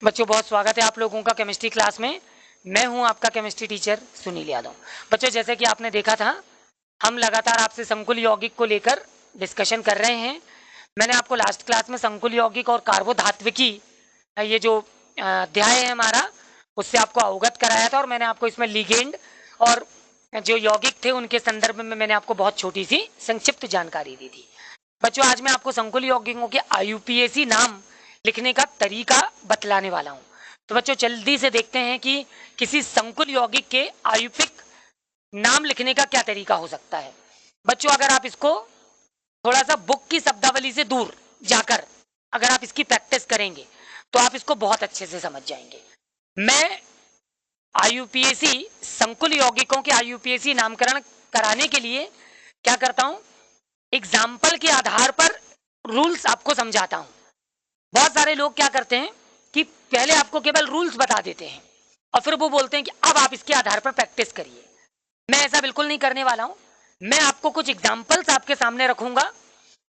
बच्चों बहुत स्वागत है आप लोगों का केमिस्ट्री क्लास में। मैं हूं आपका केमिस्ट्री टीचर सुनील यादव। बच्चों जैसे कि आपने देखा था, हम लगातार आपसे संकुल यौगिक को लेकर डिस्कशन कर रहे हैं। मैंने आपको लास्ट क्लास में संकुल यौगिक और कार्बोधात्विकी ये जो अध्याय है हमारा, उससे आपको अवगत कराया था और मैंने आपको इसमें लिगेंड और जो यौगिक थे उनके संदर्भ में मैंने आपको बहुत छोटी सी संक्षिप्त जानकारी दी थी। बच्चों आज मैं आपको संकुल यौगिकों के आईयूपीएसी नाम लिखने का तरीका बतलाने वाला हूं। तो बच्चों जल्दी से देखते हैं कि किसी संकुल यौगिक के आयुपिक नाम लिखने का क्या तरीका हो सकता है। बच्चों अगर आप इसको थोड़ा सा बुक की शब्दावली से दूर जाकर अगर आप इसकी प्रैक्टिस करेंगे तो आप इसको बहुत अच्छे से समझ जाएंगे। मैं आईयूपीएसी संकुल यौगिकों के आईयूपीएसी नामकरण कराने के लिए क्या करता हूं, एग्जाम्पल के आधार पर रूल्स आपको समझाता हूं। बहुत सारे लोग क्या करते हैं कि पहले आपको केवल रूल्स बता देते हैं और फिर वो बोलते हैं कि अब आप इसके आधार पर प्रैक्टिस करिए। मैं ऐसा बिल्कुल नहीं करने वाला हूं। मैं आपको कुछ एग्जाम्पल्स आपके सामने रखूंगा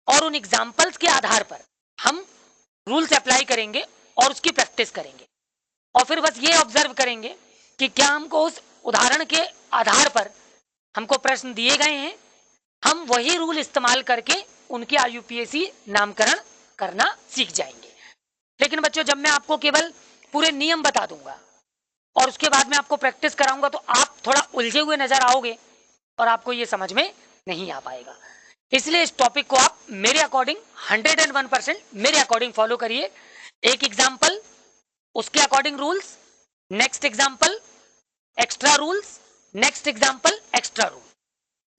और उन एग्जाम्पल्स के आधार पर हम रूल्स अप्लाई करेंगे और उसकी प्रैक्टिस करेंगे और फिर बस ये ऑब्जर्व करेंगे कि क्या हमको उस उदाहरण के आधार पर हमको प्रश्न दिए गए हैं, हम वही रूल इस्तेमाल करके उनके आईयूपीएसी नामकरण करना सीख जाएंगे। लेकिन बच्चों जब मैं आपको केवल पूरे नियम बता दूंगा और उसके बाद में आपको प्रैक्टिस कराऊंगा तो आप थोड़ा उलझे हुए नजर आओगे और आपको ये समझ में नहीं आ पाएगा। इसलिए इस टॉपिक को आप मेरे अकॉर्डिंग 101% मेरे अकॉर्डिंग फॉलो करिए। एक एग्जाम्पल, उसके according rules, next example extra rules, next example extra rule.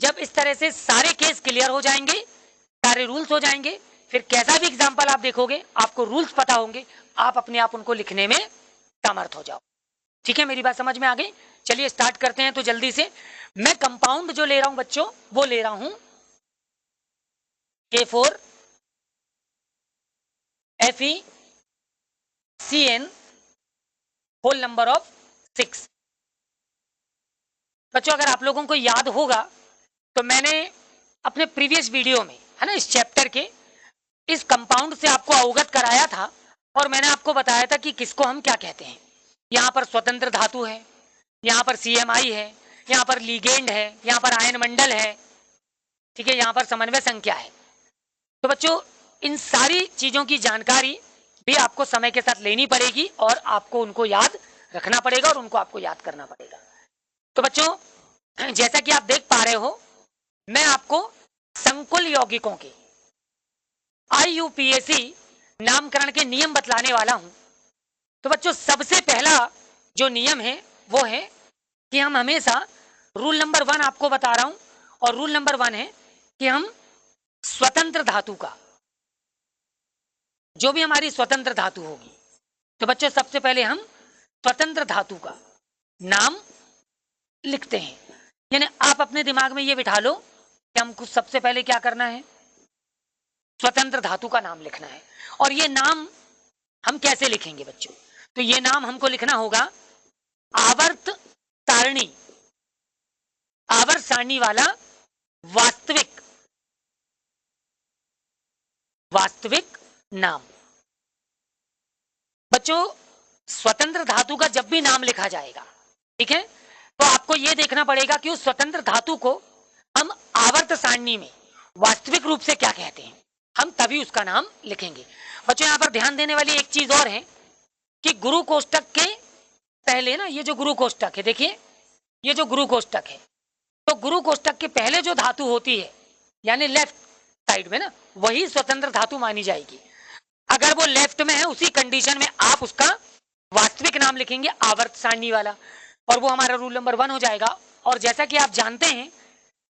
जब इस तरह से सारे केस क्लियर हो जाएंगे, सारे रूल्स हो जाएंगे, फिर कैसा भी एग्जाम्पल आप देखोगे आपको रूल्स पता होंगे, आप अपने आप उनको लिखने में समर्थ हो जाओ। ठीक है, मेरी बात समझ में आ गई? चलिए स्टार्ट करते हैं। तो जल्दी से मैं कंपाउंड जो ले रहा हूं बच्चों वो ले रहा हूं K4 FeCN whole number of 6। बच्चों अगर आप लोगों को याद होगा तो मैंने अपने प्रीवियस वीडियो में है ना इस चैप्टर के इस कंपाउंड से आपको अवगत कराया था और मैंने आपको बताया था कि किसको हम क्या कहते हैं। यहाँ पर स्वतंत्र धातु है, यहाँ पर CMI है, यहाँ पर लिगेंड है, यहाँ पर आयन मंडल है, ठीक है, यहाँ पर समन्वय संख्या है। तो बच्चों इन सारी चीजों की जानकारी भी आपको समय के साथ लेनी पड़ेगी और आपको उनको याद रखना पड़ेगा और उनको आपको याद करना पड़ेगा। तो बच्चों जैसा कि आप देख पा रहे हो, मैं आपको संकुल यौगिकों के आईयूपीएसी नामकरण के नियम बतलाने वाला हूं। तो बच्चों सबसे पहला जो नियम है वो है कि हम हमेशा रूल नंबर 1 आपको बता रहा हूं और रूल नंबर 1 है कि हम स्वतंत्र धातु का, जो भी हमारी स्वतंत्र धातु होगी, तो बच्चों सबसे पहले हम स्वतंत्र धातु का नाम लिखते हैं। यानी आप अपने दिमाग में ये बिठा लो कि हमको सबसे पहले क्या करना है, स्वतंत्र धातु का नाम लिखना है। और ये नाम हम कैसे लिखेंगे बच्चों, तो ये नाम हमको लिखना होगा आवर्त सारणी, आवर्त सारणी वाला वास्तविक वास्तविक नाम। बच्चों स्वतंत्र धातु का जब भी नाम लिखा जाएगा, ठीक है, तो आपको यह देखना पड़ेगा कि उस स्वतंत्र धातु को हम आवर्त सारणी में वास्तविक रूप से क्या कहते हैं, हम तभी उसका नाम लिखेंगे। बच्चों यहां पर ध्यान देने वाली एक चीज और है कि गुरु कोष्टक के पहले ना, ये जो गुरु कोष्टक है, देखिए ये जो गुरु कोष्टक है, तो गुरु कोष्टक के पहले जो धातु होती है यानी लेफ्ट साइड में ना, वही स्वतंत्र धातु मानी जाएगी। अगर वो लेफ्ट में है उसी कंडीशन में आप उसका वास्तविक नाम लिखेंगे आवर्त सारणी वाला, और वो हमारा रूल नंबर 1 हो जाएगा। और जैसा कि आप जानते हैं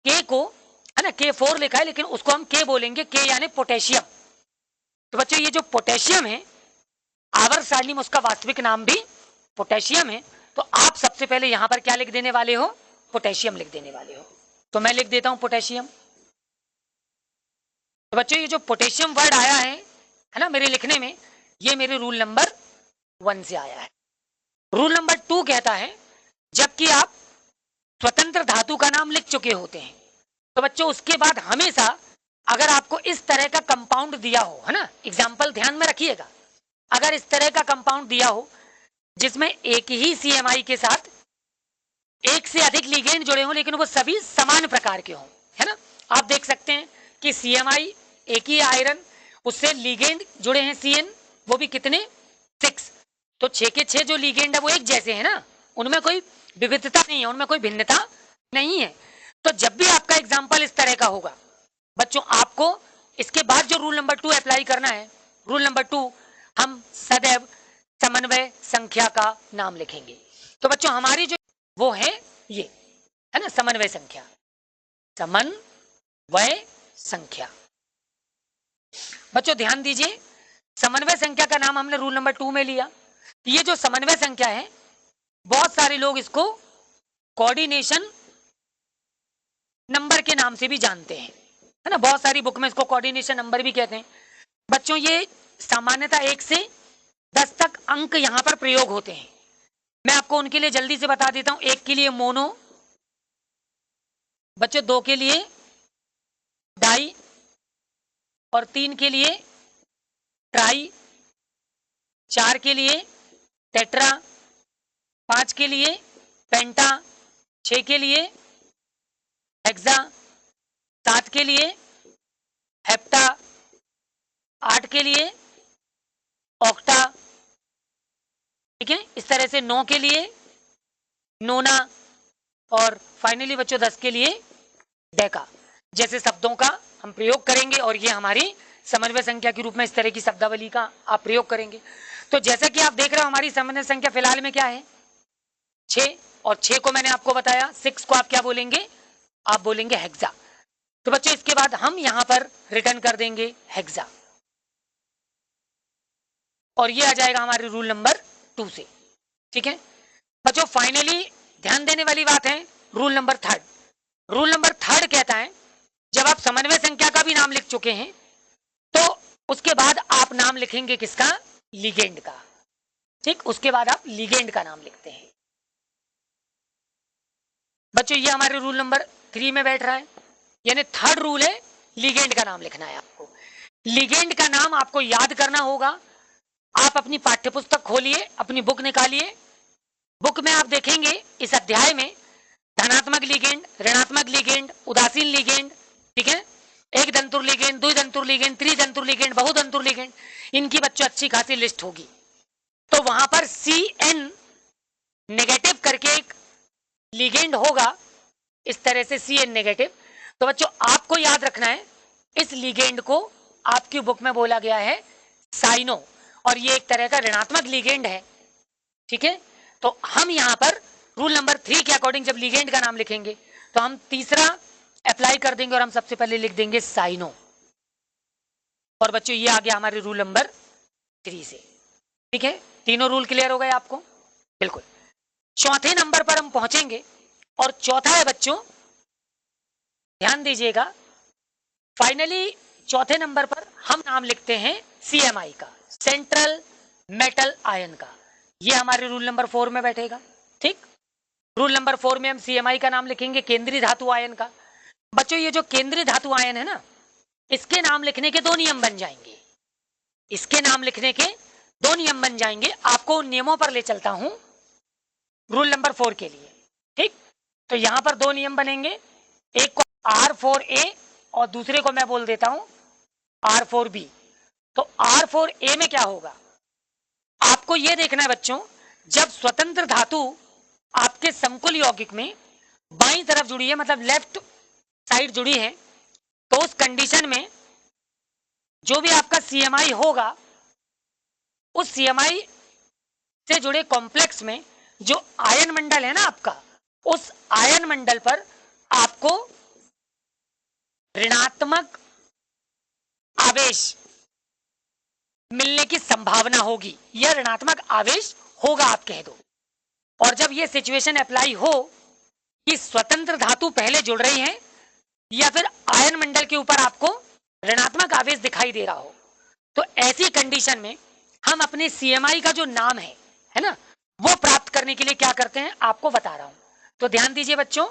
के को है ना K4 लिखा है लेकिन उसको हम के बोलेंगे, के यानी पोटेशियम। तो बच्चों ये जो पोटेशियम है आवर्त सारणी में उसका वास्तविक नाम भी पोटेशियम है। तो आप सबसे पहले यहां पर क्या लिख देने वाले हो, पोटेशियम लिख देने वाले हो। तो मैं लिख देता हूं पोटेशियम। तो बच्चों ये जो पोटेशियम वर्ड आया है ना मेरे लिखने में, ये मेरे रूल नंबर 1 से आया है। रूल नंबर 2 कहता है जबकि आप स्वतंत्र धातु का नाम लिख चुके होते हैं तो बच्चों उसके बाद हमेशा अगर आपको इस तरह का कंपाउंड दिया हो, है ना, एग्जाम्पल ध्यान में रखिएगा, अगर इस तरह का कंपाउंड दिया हो जिसमें एक ही CMI के साथ एक से अधिक लिगेंड जुड़े हों लेकिन वो सभी समान प्रकार के हों, है ना। आप देख सकते हैं कि CMI एक ही आयरन, उससे लिगेंड जुड़े हैं CN, वो भी कितने 6, तो 6 के 6 जो लिगेंड है वो एक जैसे है ना, उनमें कोई विविधता नहीं है, उनमें कोई भिन्नता नहीं है। तो जब भी आपका एग्जाम्पल इस तरह का होगा बच्चों, आपको इसके बाद जो रूल नंबर 2 अप्लाई करना है, रूल नंबर 2, हम सदैव समन्वय संख्या का नाम लिखेंगे। तो बच्चों हमारी जो वो है ये, है ना, समन्वय संख्या, समन्वय संख्या। बच्चों ध्यान दीजिए, समन्वय संख्या का नाम हमने रूल नंबर 2 में लिया। ये जो समन्वय संख्या है, बहुत सारे लोग इसको कोऑर्डिनेशन नंबर के नाम से भी जानते हैं, है ना, बहुत सारी बुक में इसको कोऑर्डिनेशन नंबर भी कहते हैं। बच्चों ये सामान्यतः 1 से 10 तक अंक यहां पर प्रयोग होते हैं। मैं आपको उनके लिए जल्दी से बता देता हूं। 1 के लिए मोनो, बच्चों 2 के लिए डाई, और 3 के लिए ट्राई, 4 के लिए टेट्रा, 5 के लिए पेंटा, 6 के लिए हेक्सा, 7 के लिए हेप्टा, 8 के लिए ऑक्टा, ठीक है। इस तरह से 9 के लिए नोना, और फाइनली बच्चों 10 के लिए डेका जैसे शब्दों का हम प्रयोग करेंगे, और ये हमारी समन्वय संख्या के रूप में इस तरह की शब्दावली का आप प्रयोग करेंगे। तो जैसा कि आप देख रहे हो हमारी समन्वय संख्या फिलहाल में क्या है 6, और 6 को मैंने आपको बताया, 6 को आप क्या बोलेंगे, आप बोलेंगे हेक्सा। तो बच्चों इसके बाद हम यहां पर रिटर्न कर देंगे हेक्सा, और ये आ जाएगा हमारे रूल नंबर 2 से, ठीक है। बच्चों फाइनली ध्यान देने वाली बात है रूल नंबर 3। रूल नंबर 3 कहता है जब आप समन्वय संख्या का भी नाम लिख चुके हैं तो उसके बाद आप नाम लिखेंगे किसका, लिगेंड का, ठीक। उसके बाद आप लिगेंड का नाम लिखते हैं। बच्चों ये हमारे रूल नंबर 3 में बैठ रहा है, यानी 3rd रूल है लिगेंड का नाम लिखना है आपको। लिगेंड का नाम आपको याद करना होगा। आप अपनी पाठ्यपुस्तक खोलिए, अपनी बुक निकालिए, बुक में आप देखेंगे इस अध्याय में धनात्मक लिगेंड, ऋणात्मक लिगेंड, उदासीन लिगेंड, ठीक है, एक दंतुर लिगेंड, द्विदंतुर लिगेंड, त्रिदंतुर लिगेंड, बहुदंतुर लिगेंड, इनकी बच्चों अच्छी खासी लिस्ट होगी। तो वहां पर CN नेगेटिव करके एक लिगेंड होगा, इस तरह से CN नेगेटिव। तो बच्चों आपको याद रखना है इस लिगेंड को आपकी बुक में बोला गया है साइनो, और ये एक तरह का ऋणात्मक लिगेंड है, ठीक है। तो हम यहां पर रूल नंबर 3 के अकॉर्डिंग जब लिगेंड का नाम लिखेंगे तो हम तीसरा अप्लाई कर देंगे, और हम सबसे पहले लिख देंगे साइनो। और बच्चों ये आ गया हमारे रूल नंबर 3 से, ठीक है। तीनों रूल क्लियर हो गए आपको, बिल्कुल। चौथे नंबर पर हम पहुंचेंगे, और चौथा है बच्चों, ध्यान दीजिएगा, फाइनली चौथे नंबर पर हम नाम लिखते हैं CMI का, सेंट्रल मेटल आयन का। ये हमारे रूल नंबर 4 में बैठेगा, ठीक। रूल नंबर 4 में हम CMI का नाम लिखेंगे केंद्रीय धातु आयन का। बच्चों ये जो केंद्रीय धातु आयन है ना, इसके नाम लिखने के 2 नियम बन जाएंगे, इसके नाम लिखने के 2 नियम बन जाएंगे। आपको उन नियमों पर ले चलता हूं रूल नंबर 4 के लिए, ठीक। तो यहां पर 2 नियम बनेंगे, एक को R4A और दूसरे को मैं बोल देता हूं R4B। तो R4A में क्या होगा, आपको यह देखना है बच्चों, जब स्वतंत्र धातु आपके समकुल यौगिक में बाईं तरफ जुड़ी है, मतलब लेफ्ट साइड जुड़ी है, तो उस कंडीशन में जो भी आपका CMI होगा, उस CMI से जुड़े कॉम्प्लेक्स में जो आयन मंडल है ना आपका, उस आयन मंडल पर आपको ऋणात्मक आवेश मिलने की संभावना होगी, यह ऋणात्मक आवेश होगा आप कह दो। और जब यह सिचुएशन अप्लाई हो कि स्वतंत्र धातु पहले जुड़ रही है या फिर आयन मंडल के ऊपर आपको ऋणात्मक आवेश दिखाई दे रहा हो, तो ऐसी कंडीशन में हम अपने CMI का जो नाम है ना, वो प्राप्त करने के लिए क्या करते हैं आपको बता रहा हूं। तो ध्यान दीजिए बच्चों,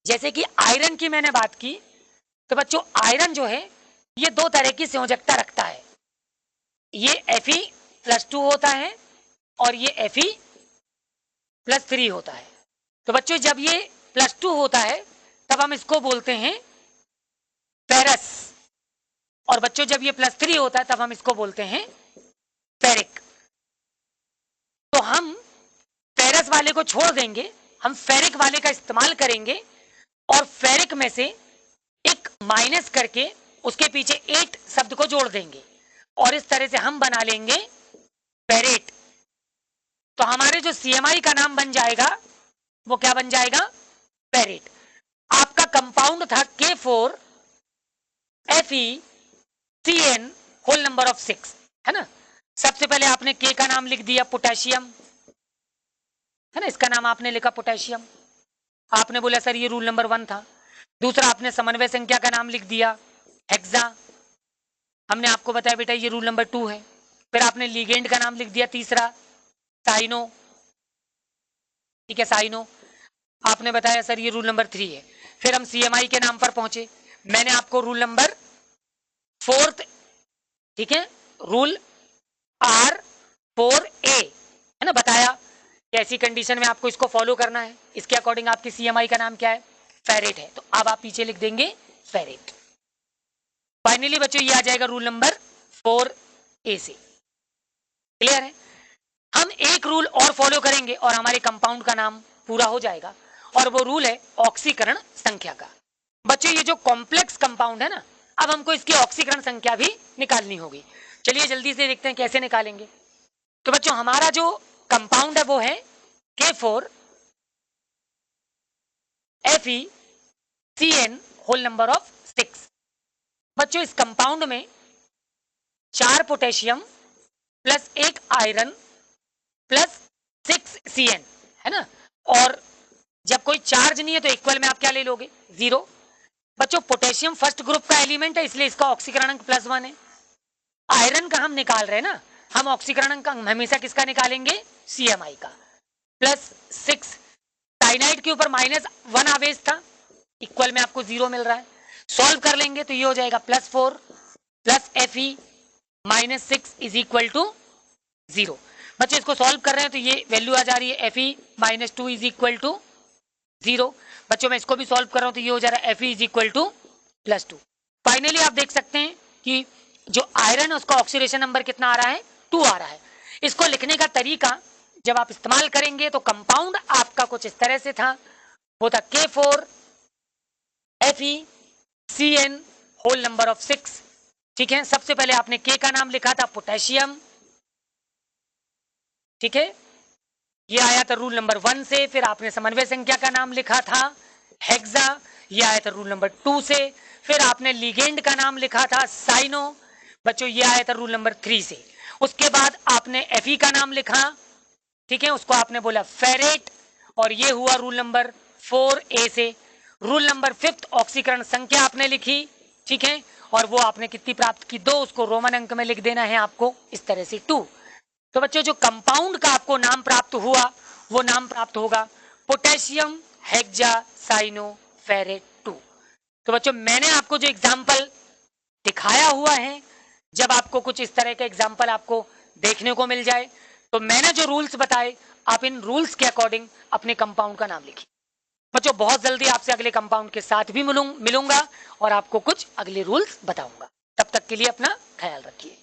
जैसे कि आयरन की मैंने बात की, तो बच्चों आयरन जो है ये 2 तरह की संयोजकता रखता है, ये Fe +2 होता है और ये Fe+3 होता है। तो बच्चों जब ये +2 होता है तब हम इसको बोलते हैं फेरस, और बच्चों जब ये +3 होता है तब हम इसको बोलते हैं फेरिक। तो हम फेरस वाले को छोड़ देंगे, हम फेरिक वाले का इस्तेमाल करेंगे और फेरिक में से एक माइनस करके उसके पीछे 8 शब्द को जोड़ देंगे और इस तरह से हम बना लेंगे फेरेट। तो हमारे जो CMI का नाम बन जाएगा वो क्या बन जाएगा? फेरेट। आपका कंपाउंड था K4FeCN होल नंबर ऑफ 6, है ना। सबसे पहले आपने K का नाम लिख दिया पोटेशियम, है ना, इसका नाम आपने लिखा पोटेशियम। आपने बोला सर ये रूल नंबर 1 था। दूसरा आपने समन्वय संख्या का नाम लिख दिया हेक्सा, हमने आपको बताया बेटा ये रूल नंबर 2 है। फिर आपने लिगेंड का नाम लिख दिया तीसरा साइनो, ठीक है, साइनो। आपने बताया सर ये रूल नंबर 3 है। फिर हम CMI के नाम पर पहुंचे, मैंने आपको रूल नंबर 4, ठीक है, रूल R4A, है ना, बताया कि ऐसी कंडीशन में आपको इसको फॉलो करना है। इसके अकॉर्डिंग आपकी CMI का नाम क्या है? फेरेट है। तो अब आप पीछे लिख देंगे फेरेट। फाइनली बच्चों ये आ जाएगा रूल नंबर 4A से। क्लियर है? हम एक रूल और फॉलो करेंगे और हमारे कंपाउंड का नाम पूरा हो जाएगा, और वो रूल है ऑक्सीकरण संख्या का। बच्चों ये जो कॉम्प्लेक्स कंपाउंड है ना, अब हमको इसकी ऑक्सीकरण संख्या भी निकालनी होगी। चलिए जल्दी से देखते हैं कैसे निकालेंगे। तो बच्चों हमारा जो कंपाउंड है वो है K4FeCN होल नंबर ऑफ 6। बच्चों इस कंपाउंड में 4 potassium plus 1 iron plus 6 CN, है ना। और जब कोई चार्ज नहीं है तो इक्वल में आप क्या ले लोगे? 0। बच्चों पोटेशियम फर्स्ट ग्रुप का एलिमेंट है इसलिए इसका ऑक्सीकरण अंक +1 है। आयरन का हम निकाल रहे हैं ना, हम ऑक्सीकरण अंक हमेशा किसका निकालेंगे? CMI का। +6, साइनाइड के ऊपर -1 आवेश था, इक्वल में आपको 0 मिल रहा है। सॉल्व कर लेंगे तो ये हो जाएगा +4 plus Fe -6 is equal to 0। बच्चों इसको सॉल्व कर रहे हैं तो ये वैल्यू आ जा रही है Fe -2 इज इक्वल टू 0। बच्चों मैं इसको भी सॉल्व कर रहा हूं तो ये हो जा रहा है Fe is equal to +2। Finally आप देख सकते हैं कि जो आयरन है उसका ऑक्सीडेशन नंबर कितना आ रहा है? 2 आ रहा है। इसको लिखने का तरीका जब आप इस्तेमाल करेंगे तो कंपाउंड आपका कुछ इस तरह से था, वो था K4FeCN होल नंबर ऑफ 6, ठीक है। सबसे पहले आपने K का नाम लिखा था पोटेशियम, ठीक है, ये आया था रूल नंबर 1 से। फिर आपने समन्वय संख्या का नाम लिखा था हेक्सा, ये आया था रूल नंबर 2 से। फिर आपने लिगेंड का नाम लिखा था साइनो, बच्चों ये आया था रूल नंबर 3 से। उसके बाद आपने Fe का नाम लिखा, ठीक है, उसको आपने बोला फेरेट, और ये हुआ रूल नंबर 4A से। रूल नंबर 5 ऑक्सीकरण संख्या आपने लिखी, ठीक है, और वो आपने कितनी प्राप्त की? 2। उसको रोमन अंक में लिख देना है आपको इस तरह से 2। तो बच्चों जो कंपाउंड का आपको नाम प्राप्त हुआ वो नाम प्राप्त होगा पोटेशियम हेक्सा साइनो फेरेट 2। तो बच्चों मैंने आपको जो एग्जाम्पल दिखाया हुआ है, जब आपको कुछ इस तरह के एग्जाम्पल आपको देखने को मिल जाए तो मैंने जो रूल्स बताए आप इन रूल्स के अकॉर्डिंग अपने कंपाउंड का नाम लिखिए। बच्चों बहुत जल्दी आपसे अगले कंपाउंड के साथ भी मिलूंगा और आपको कुछ अगले रूल्स बताऊंगा। तब तक के लिए अपना ख्याल रखिए।